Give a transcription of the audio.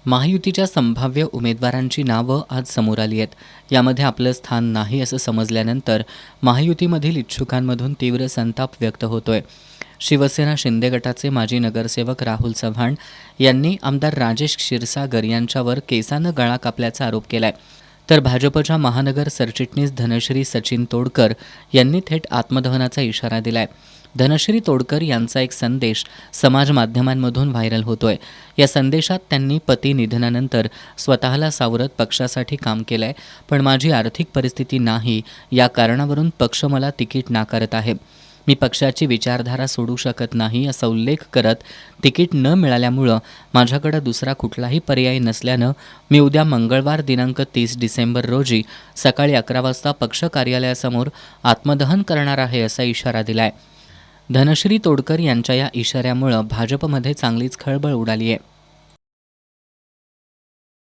महायुतीच्या संभाव्य उमेदवारांची नावं आज समोर आली आहेत. यामध्ये आपलं स्थान नाही असं समजल्यानंतर महायुतीमधील इच्छुकांमधून तीव्र संताप व्यक्त होतोय. शिवसेना शिंदे गटाचे माजी नगरसेवक राहुल चव्हाण यांनी आमदार राजेश क्षीरसागर यांच्यावर केसानं गळा कापल्याचा आरोप केलाय. तर भाजपच्या महानगर सरचिटणीस धनश्री सचिन तोडकर यांनी थेट आत्मदहनाचा इशारा दिलाय. धनश्री तोडकर यांचा एक संदेश समाज माध्यमांमधून व्हायरल होतोय. या संदेशात त्यांनी पती निधनानंतर स्वतःला सावरत पक्षासाठी काम केलंय, पण माझी आर्थिक परिस्थिती नाही या कारणावरून पक्ष मला तिकीट नाकारत आहे. मी पक्षाची विचारधारा सोडू शकत नाही असा उल्लेख करत तिकीट न मिळाल्यामुळं माझ्याकडे दुसरा कुठलाही पर्याय नसल्यानं मी उद्या मंगळवार दिनांक 30 डिसेंबर रोजी सकाळी 11 वाजता पक्ष कार्यालयासमोर आत्मदहन करणार आहे असा इशारा दिलाय. धनश्री तोडकर यांच्या या इशाऱ्यामुळं भाजपमध्ये चांगलीच खळबळ उडाली आहे.